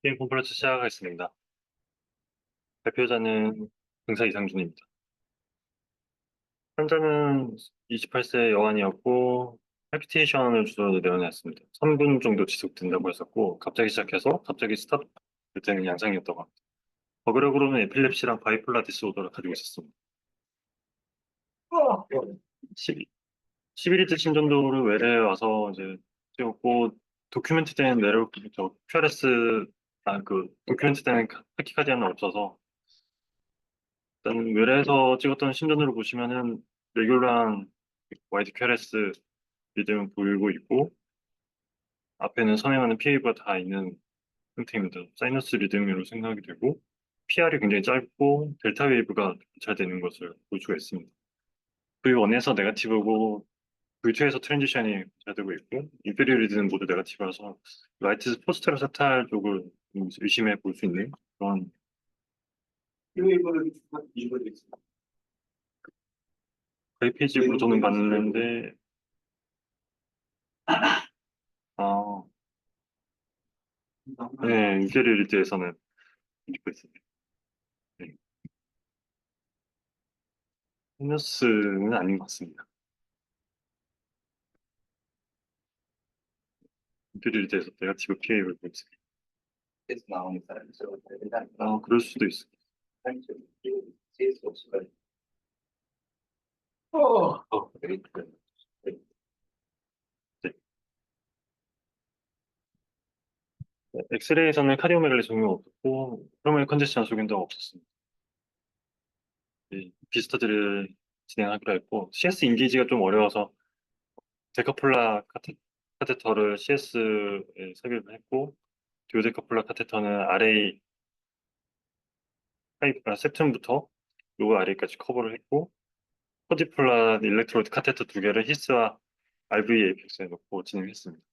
게임 콘퍼런스 시작하겠습니다. 발표자는 등사 이상준입니다. 환자는 28세 여환이었고, 팔피테이션을 주로 내원했습니다. 3분 정도 지속된다고 했었고, 갑자기 시작해서 갑자기 스탑 되는 양상이었다고 합니다. 버그력으로는 에필lep시랑 바이폴라 디스오더를 가지고 있었습니다. 12, 11일째 심전도를 외래에 와서 이제 찍었고, 도큐멘트된 QRS, 도큐멘트된 타키카디아는 없어서, 일단 외래에서 찍었던 심전도를 보시면은 레귤러한 와이드 큐어레스 리듬 보이고 있고 앞에는 선행하는 PA가 다 있는 상태입니다. 사이너스 리듬으로 생각이 되고 PR이 굉장히 짧고 델타 웨이브가 잘 되는 것을 볼 수가 있습니다. V1에서 네거티브고 V2에서 트랜지션이 잘 되고 있고 인페리어 리듬은 모두 네거티브라서 라이트 포스트라 사탈 쪽을 의심해 볼 수 있는 그런 웹페이지로 저는 봤는데 아, 네, 인페리어 리드에서는 읽고 있습니다. 네. 마이너스는 아닌 것 같습니다. 인테리어에 대해서 내가 지금 피해를 보고 있습니다. 그럴 수도 있어. 네. 엑스레이에서는 카디오메갈리 적용 없었고, 프로멜 컨디션 적용도 없었습니다. 비스터들을 진행하기로 했고, CS 인게이지가 좀 어려워서 데카폴라 카테터를 CS에 삽입을 했고, 듀오데카폴라 카테터는 RA septum부터 로그 RA까지 커버를 했고, 코디폴라 일렉트로드 카테터 두 개를 히스와 RV 에이펙스에 놓고 진행했습니다.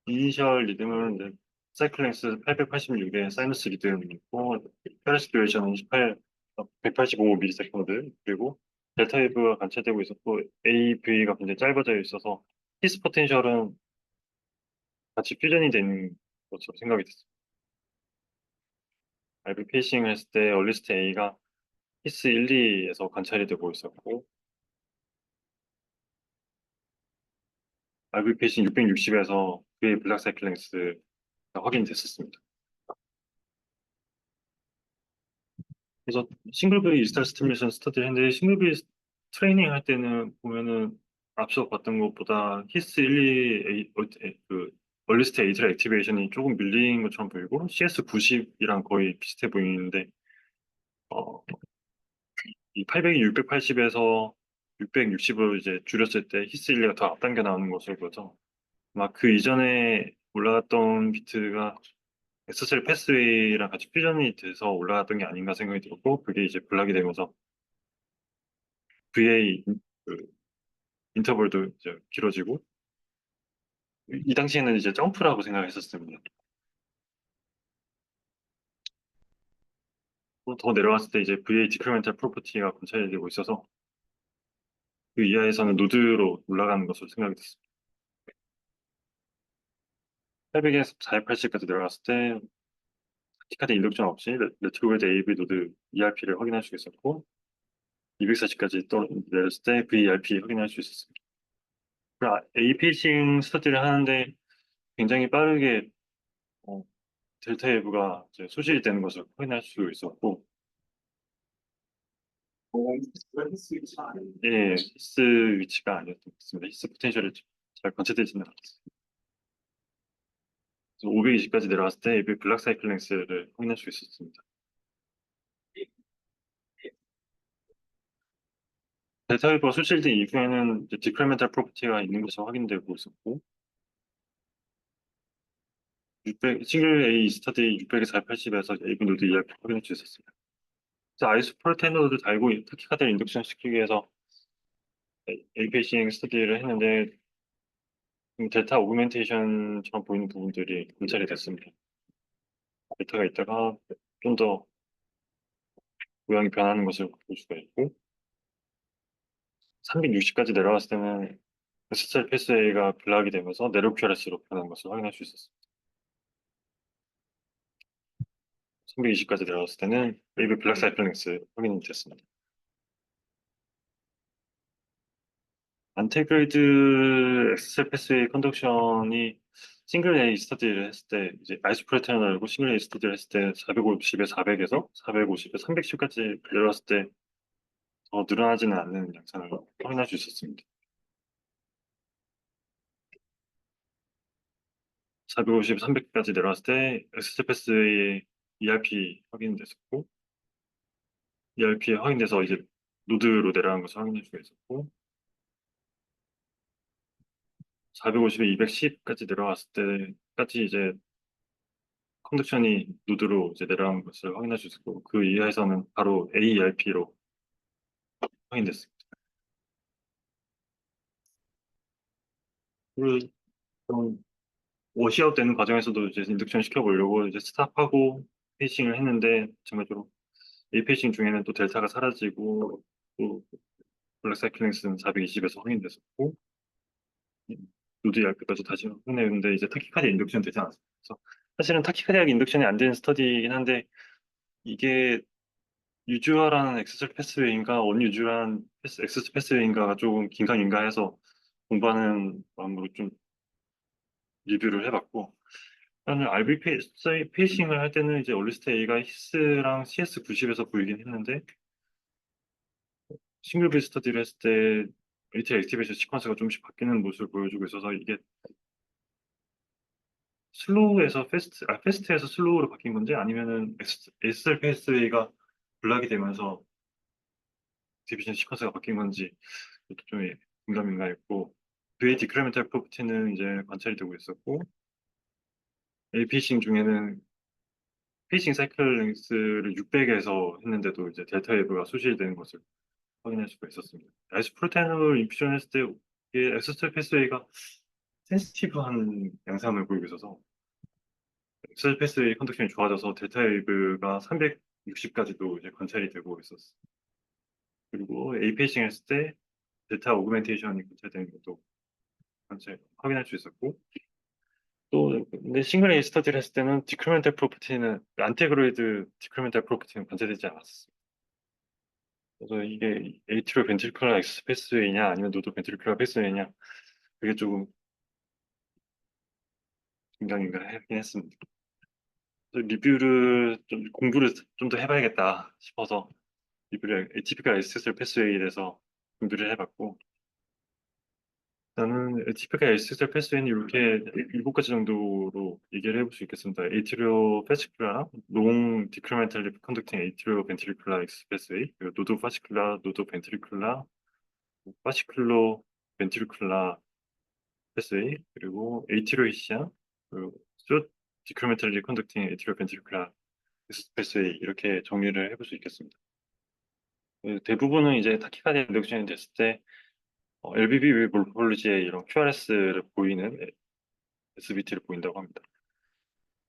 이니셜 리듬은 이제 사이클랭스 886의 사이너스 리듬이고 페레스 듀레이션은 185ms 그리고 델타 웨이브가 관찰되고 있었고 AV가 굉장히 짧아져 있어서 히스 포텐셜은 같이 퓨전이 되는 것으로 생각이 됐습니다. RV 페이싱을 했을 때 얼리스트 A가 히스 1, 2에서 관찰이 되고 있었고 RV 페이싱 660에서 그의 블락 사이클랭스가 확인됐었습니다. 그래서 싱글 V 이스탈 스티뮬레이션 스터디를 했는데 싱글 V 트레이닝 할 때는 보면은 앞서 봤던 것보다 히스 1, 2, 그 얼리스트 에이트럴 액티베이션이 조금 밀린 것처럼 보이고 CS 90이랑 거의 비슷해 보이는데 어, 이 800이 680에서 660으로 이제 줄였을 때 히스 1, 2가 더 앞당겨 나오는 것을 보죠. 막 그 이전에 올라갔던 비트가 SSL 패스웨이랑 같이 퓨전이 돼서 올라갔던 게 아닌가 생각이 들었고 그게 이제 블락이 되면서 VA 그 인터벌도 이제 길어지고 이 당시에는 이제 점프라고 생각했었습니다. 더 내려갔을 때 이제 VA 디크리멘탈 프로퍼티가 관찰이 되고 있어서 그 이하에서는 노드로 올라가는 것으로 생각이 됐습니다. 800에서 480까지 내려갔을 때 티카드 인덕션 없이 네트워크 AV 노드 ERP를 확인할 수 있었고 240까지 또 내렸을 때 VERP 확인할 수 있었습니다. A 피싱 스터디를 하는데 굉장히 빠르게 어, 델타 웨브가 이제 소실이 되는 것을 확인할 수 있었고 예, 히스 위치가 아니었던 것 같습니다. 히스 포텐셜이 잘 관찰되지는 않았습니다. 520까지 내려갔을 때 AB 블락 사이클 랭스를 확인할 수 있었습니다. 델타 웨이브가 소실된 이후에는 디크리멘탈 프로퍼티가 있는 것으로 확인되고 있었고 싱글 A 스터디 600에서 480에서 AB 노드 ERP 확인할 수 있었습니다. 아이소프로테노를 달고 터키카드를 인덕션 시키기 위해서 AP싱 스터디를 했는데 델타 오그멘테이션처럼 보이는 부분들이 관찰이 됐습니다. 델타가 있다가 좀 더 모양이 변하는 것을 볼 수가 있고 360까지 내려갔을 때는 SSL 패스웨이가 블락이 되면서 네로 QRS로 변한 것을 확인할 수 있었습니다. 320까지 내려갔을 때는 웨이브 블락 사이클링스 확인이 됐습니다. 안테그레이드 SSL 패스웨이 컨덕션이 싱글 A 스터디를 했을 때 이제 아이소프레텐을 알고 싱글 A 스터디를 했을 때 450에 400에서 450에 310까지 내려갔을 때 더 늘어나지는 않는 양상을 확인할 수 있었습니다. 450, 300까지 내려왔을 때 SSL 패스웨이의 ERP 확인됐었고 ERP 확인돼서 이제 노드로 내려간 것을 확인할 수가 있었고 450에 210까지 내려갔을 때까지 이제 컨덕션이 노드로 이제 내려간 것을 확인할 수 있었고 그 이하에서는 바로 AERP로 확인됐습니다. 그리고 좀 워시아웃 되는 과정에서도 이제 인덕션 시켜보려고 이제 스탑하고 페이싱을 했는데 마찬가지로 A 페이싱 중에는 또 델타가 사라지고 또 블랙 사이클링스는 420에서 확인됐었고 노드 ERP까지 다시 확인했는데 이제 타키카디아 인덕션 되지 않았습니다. 그래서 사실은 타키카디아 인덕션이 안 되는 스터디이긴 한데 이게 유주화라는 엑세스 패스웨이인가 원유주라는 엑세스 패스웨이인가가 조금 긴가민가해서 공부하는 마음으로 좀 리뷰를 해봤고 저는 RB 페이싱을 할 때는 이제 올리스트 A가 히스랑 CS 90에서 보이긴 했는데 싱글 베이스 스터디를 했을 때 ATL 액티베이션 시퀀스가 조금씩 바뀌는 모습을 보여주고 있어서 이게 슬로우에서 패스트에서 슬로우로 바뀐 건지 아니면은 SL 패스웨이가 블락이 되면서 액티베이션 시퀀스가 바뀐 건지 그것도 좀 민감했고 그의 디크리멘탈 프로퍼티는 이제 관찰이 되고 있었고 AP싱 중에는 페이싱 사이클 랭스를 600에서 했는데도 이제 델타 웨이브가 소실되는 것을 확인할 수가 있었습니다. 아이스 프로테인을 인퓨전 했을 때 이게 엑스트 패스웨이가 센시티브한 양상을 보이고 있어서 엑스트 패스웨이 컨덕션이 좋아져서 델타 웨이브가 360까지도 이제 관찰이 되고 있었어요. 그리고 A 페이싱 했을 때 델타 오그멘테이션이 관찰되는 것도 확인할 수 있었고 또 근데 싱글 A 스터디를 했을 때는 디크리멘탈 프로퍼티는 안테그로이드 디크리멘탈 프로퍼티는 관찰되지 않았어요. 그래서 이게 에이트로 벤트리큘러 엑스 패스웨이냐 아니면 노드 벤트리큘러 패스웨이냐 그게 조금 긴가민가하긴 했습니다. 그래서 리뷰를 좀 공부를 좀 더 해봐야겠다 싶어서 리뷰를 에티피컬 SSL 패스웨이에 대해서 공부를 해봤고 저는 에티피컬 SSL 패스웨이는 이렇게 7가지 정도로 얘기를 해볼 수 있겠습니다. 에이트리오 패시큘라랑 롱 디크리멘탈 리프 컨덕팅 에이트리오 벤트리큘라 엑스 패스웨이 그리고 노드 파시큘라 노드 벤트리큘라 파시큘로 벤트리큘라 패스웨이 그리고 에이티로 이시아 그리고 숏 디크리멘탈리 컨덕팅 에이티로 벤트리큘라 패스웨이 이렇게 정리를 해볼 수 있겠습니다. 대부분은 이제 타키카디아 인덕션이 됐을 때 LBB 위 몰폴로지의 이런 QRS를 보이는 SBT를 보인다고 합니다.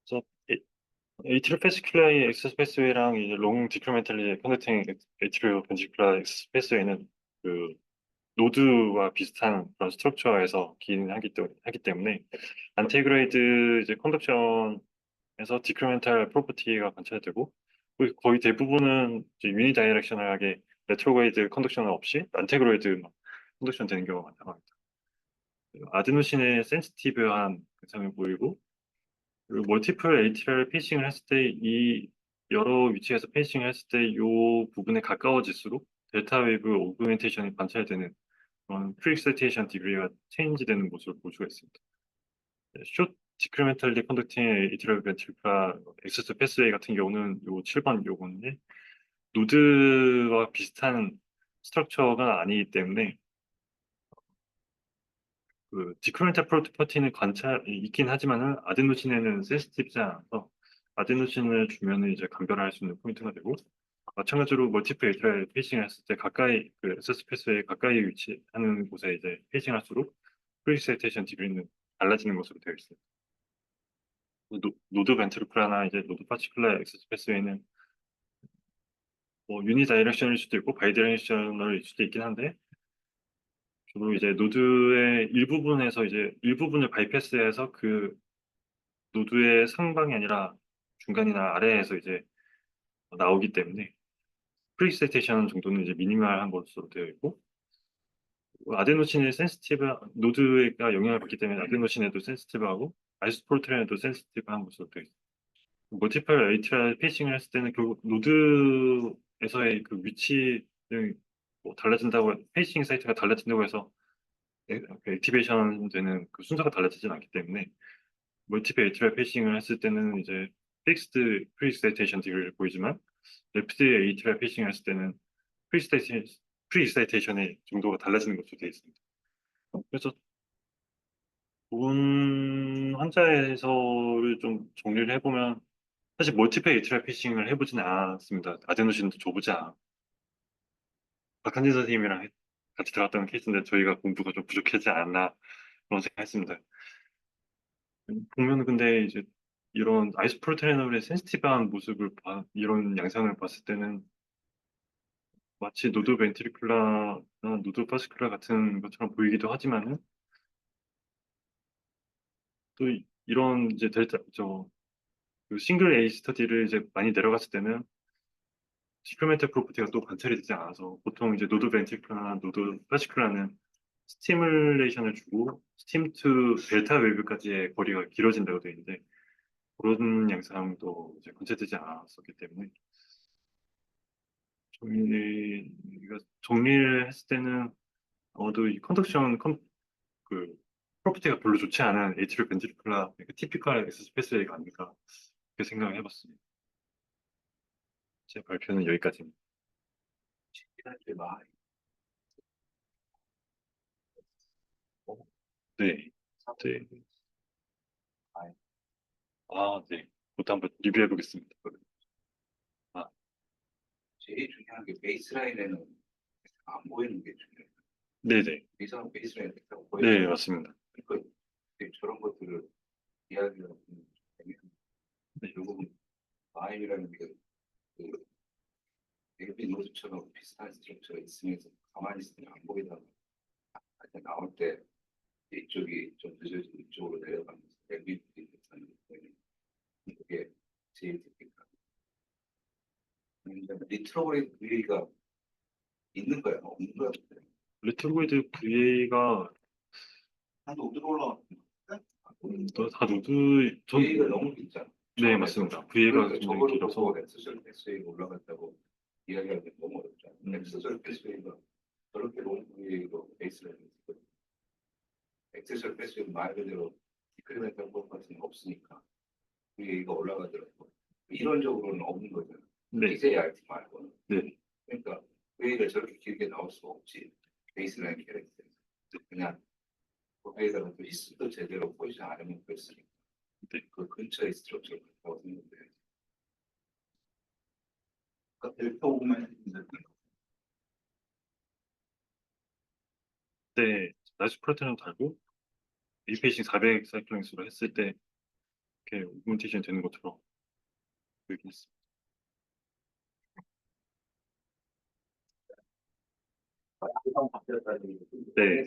그래서 에이티로 패스큘라의 엑스 패스웨이랑 이제 롱 디크리멘탈리 컨덕팅 에이티로 벤트리큘라 엑스 패스웨이는 그 노드와 비슷한 그런 스트럭처에서 하기 때문에 안테그레이드 이제 컨덕션에서 디크리멘탈 프로퍼티가 관찰되고 거의 대부분은 이제 유니 다이렉셔널하게 레트로그레이드 컨덕션 없이 안테그레이드 컨덕션 되는 경우가 많다고 합니다. 아드노신의 센시티브한 현상을 보이고 그리고 멀티플 ATR 페이싱을 했을 때 이 여러 위치에서 페이싱을 했을 때 이 부분에 가까워질수록 델타 웨이브 오그멘테이션이 관찰되는 그런 프리익사이테이션 디그리가 체인지되는 모습을 볼 수가 있습니다. 숏 디크리멘탈리 컨덕팅 이티럴 벤트리클라 엑세스 패스웨이 같은 경우는 요 7번 요건데 노드와 비슷한 스트럭처가 아니기 때문에 그 디크리멘탈 프로퍼티는 관찰 있긴 하지만은 아데노신에는 센시티브지 않아서 아데노신을 주면은 이제 감별할 수 있는 포인트가 되고 마찬가지로 멀티플 에이트라이 페이싱을 했을 때 가까이 그 SS 패스에 가까이 위치하는 곳에 이제 페이싱할수록 프리익사이테이션 디그리는 달라지는 것으로 되어 있습니다. 노드 벤트리클라나 이제 노드 파티클라 엑세스 패스웨이는 뭐 유니 다이렉션일 수도 있고 바이 다이렉셔널일 수도 있긴 한데 주로 이제 노드의 일부분에서 이제 일부분을 바이패스해서 그 노드의 상방이 아니라 중간이나 아래에서 이제 나오기 때문에 프리시테이션 정도는 이제 미니멀한 것으로 되어 있고 아데노신의 센시티브 노드가 영향을 받기 때문에 아데노신에도 센시티브하고 아이소프로테린에도 센시티브한 것으로 되어 있어요. 멀티플 에이트리얼 페이싱을 했을 때는 결국 노드에서의 그 위치는 뭐 달라진다고 페이싱 사이트가 달라진다고 해서 액티베이션 되는 그 순서가 달라지진 않기 때문에 멀티플 에이트리얼 페이싱을 했을 때는 이제 픽스드 프리스테이션 딜을 보이지만 레프트 에이트리얼 페이싱을 했을 때는 프리스테이션 프리스테이션의 정도가 달라지는 것으로 되어 있습니다. 그래서 본 환자에서를 좀 정리를 해보면 사실 멀티플 에이트리얼 페이싱을 해보지는 않았습니다. 아데노신도 줘보지 않아. 박한진 선생님이랑 같이 들어갔던 케이스인데 저희가 공부가 좀 부족하지 않나 그런 생각했습니다. 보면 근데 이제 이런 아이소프로테놀의 센시티브한 모습을 이런 양상을 봤을 때는 마치 노드 벤트리큘라나 노드 파스큘라 같은 것처럼 보이기도 하지만은 또 이런 이제 델타 그 싱글 A 스터디를 이제 많이 내려갔을 때는 디크리멘탈 프로퍼티가 또 관찰이 되지 않아서 보통 이제 노드 벤트리큘라나 노드 파스큘라는 스티뮬레이션을 주고 스팀 투 델타 웨이브까지의 거리가 길어진다고 되어 있는데 그런 양상도 이제 관찰되지 않았었기 때문에 정리를 했을 때는 아마도 이 컨덕션 그 프로퍼티가 별로 좋지 않은 에이트릴 벤트리큘라 티피컬 엑스스페이스가 아닐까 그렇게 생각을 해봤습니다. 제 발표는 여기까지입니다. 어, 네, 네, 네. 그것도 한번 리뷰해 보겠습니다. 아, 제일 중요한 게 베이스라인에는 안 보이는 게 중요해요. 네네. 이상 베이스라인 딱 네, 보이죠. 맞습니다. 그러니까 저런 것들을 이야기하는 네, 결국은 마임이라는 게 그 에비 노드처럼 비슷한 스트럭처가 있으면서 가만히 있으면 안 보이다가 하여튼 나올 때 이쪽이 좀 늦어지고 이쪽으로 내려가면서 에비 있는 그게 제일 특징이다. 리트로그레이드 VA가 있는 거야, 없는 거야? 레트로이드 VA가 한 노드로 올라왔는데 다 노드 VA가 너무 길잖아. 네, 맞습니다. VA가 그러니까 굉장히 저거를 길어서 보고 엑스설 패스웨이 올라갔다고 이야기하기 너무 어렵잖아. 엑스설 패스웨이가 저렇게 롱 VA로 베이스를 했거든. 엑스설 패스웨이 말 그대로 디크리멘탈 퍼포먼스는 없으니까 VA가 올라가더라고. 이론적으로는 없는 거잖아. 네, EJRT 말고는. 네, 그러니까 VA가 저렇게 길게 나올 수가 없지. 베이스라인 캐릭터. 그냥 VA가 또 히스도 제대로 포지션 안 해놓고 있으니까 네. 그 근처에 스트럭처를 갖다고 생각해. 그러니까 델타 오면 네, 나이스 프로테는 달고 리페이싱 400 사이클링스로 했을 때 이렇게 오그멘테이션 되는 것처럼 보이긴 했습니다. 네,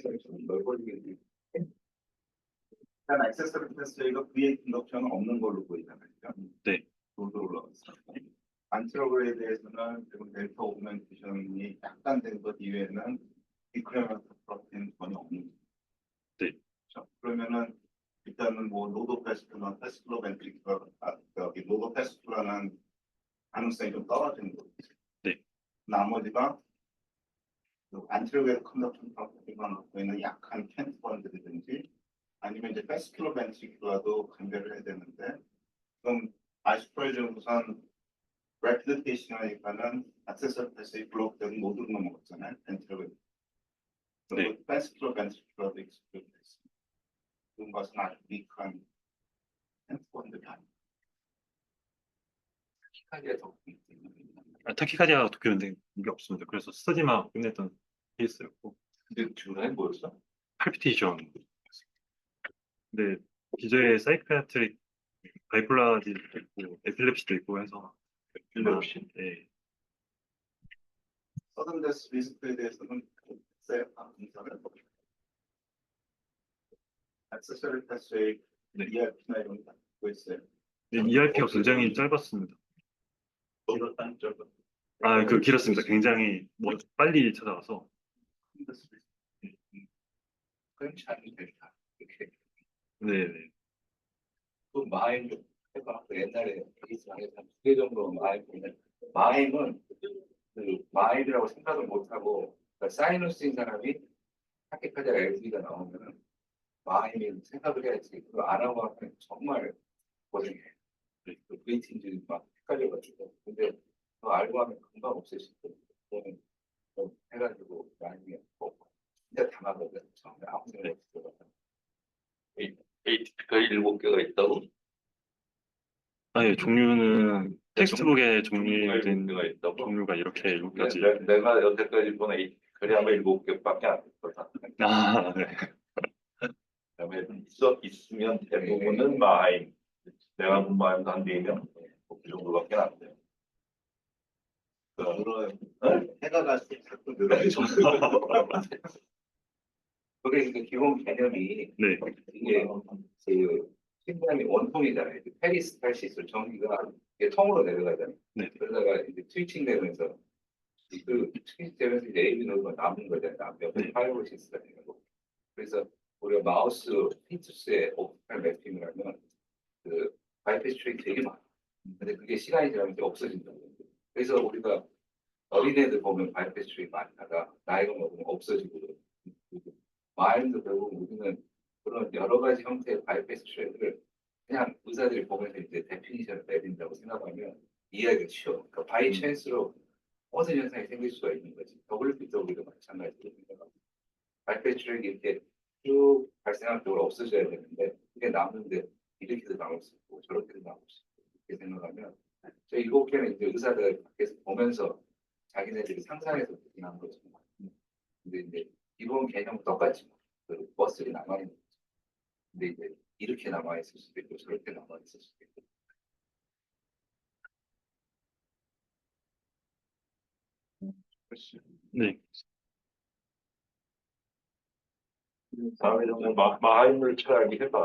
일단 액세서리 패스웨이가 VA 인덕션은 없는 걸로 보이잖아요. 네, 로드 올라갔어요. 안티로그레이드에서는 지금 델타 오그멘테이션이 약간 된 것 이외에는 디크레멘트 프로틴 전혀 없는 거죠. 네, 그렇죠? 그러면은 일단은 뭐 노드 패스트나 패스클로 벤트리클 여기 노드 패스트라는 가능성이 좀 떨어지는 거죠. 네, 나머지가 안티로그레이드 컨덕션 프로틴만 갖고 있는 약한 캔트번들이든지 아니면 이제 패스클로 벤트리클라도 감별을 해야 되는데 그럼 아이스프레이즈는 우선 래피드 페이싱하니까는 액세서리 패스웨이 블록되고 모두로 넘어갔잖아요. 벤트로그레이드. 네. 그리고 패스클로 벤트리클라도 익스플레이드 됐습니다. 그런 것은 아주 위크한 캔트번들이 아닙니다. 키카디아 덕분에 타키카디아 도쿄인데 이게 없습니다. 그래서 스터디만 끝냈던 케이스였고 근데 중간에 뭐였어? 팔피테이션. 근데 기저에 사이키아트릭 바이폴라지도 있고 에필lep시도 있고 해서 에필lep시? 네, 서든데스 리스크에 대해서는 셀 인사를 액세서리 패스의 네. ERP나 이런 거 갖고 있어요. 네, ERP가 굉장히 짧았습니다. 길었다는 점은 그 길었습니다. 굉장히 빨리 찾아와서. 그렇지 않으면 된다. 이렇게 네, 네. 그 마임 좀 해봐. 그 옛날에 베이스방에서 한두개 정도 마임 보면 마임은 그 마임이라고 생각을 못하고 그러니까 사이너스인 사람이 타키카드가 LG가 나오면은 마임이 생각을 해야지 그거 안 하고 하면 정말 고생해. 그 브리티인들이 막 헷갈려가지고 근데 그거 알고 하면 금방 없애시고 그거는 좀 해가지고 마임이 없고 진짜 당하거든. 처음에 아무 생각 없이 들어가. ATP가 7개가 있다고? 예, 종류는 텍스트북에 종류가 정리된 7개가 있다고? 종류가 이렇게 일곱 가지. 내가 여태까지 본 ATP가 아마 7개밖에 안 됐거든. 네. 그다음에 있으면 대부분은 마임. 내가 본 마임도 한 4명? 그 정도밖에 안 돼. 늘어요. 해가 갈수록 자꾸 늘어요. 그게 그 기본 개념이 네. 이게 그 신장이 원통이잖아요. 그 페리스탈시스 전기가 이게 통으로 내려가잖아요. 네. 그러다가 이제 스위칭 되면서 그 스위칭 되면서 이제 AB 노드가 남는 거잖아요. 옆에 네. 파이어시스가 되는 거. 그래서 우리가 마우스 피투스에 옵티컬 매핑을 하면 그 바이패스 트랙이 되게 많아. 근데 그게 시간이 지나면 없어진다고. 그래서 우리가 어린애들 보면 바이패스 트랙이 많다가 나이가 먹으면 없어지고 마인드 결국 우리는 그런 여러 가지 형태의 바이패스 트랙을 그냥 의사들이 보면서 이제 데피니션을 내린다고 생각하면 이해하기가 쉬워. 그러니까 바이 찬스로 어떤 현상이 생길 수가 있는 거지. WPW도 마찬가지로 생각하고 바이패스 트랙이 이렇게 쭉 발생할 때 없어져야 되는데 그게 남는데 이렇게도 나올 수 있고 저렇게도 나올 수 있고 이렇게 생각하면 저 7개는 이제 의사들 밖에서 보면서 자기네들이 상상해서 느끼는 거죠. 근데 이제 기본 개념은 똑같지. 그 버스를 남아있는 거죠. 근데 이제 이렇게 남아있을 수도 있고 저렇게 남아있을 수도 있고. 네. 다음에 정말 마임을 잘 알게 해봐.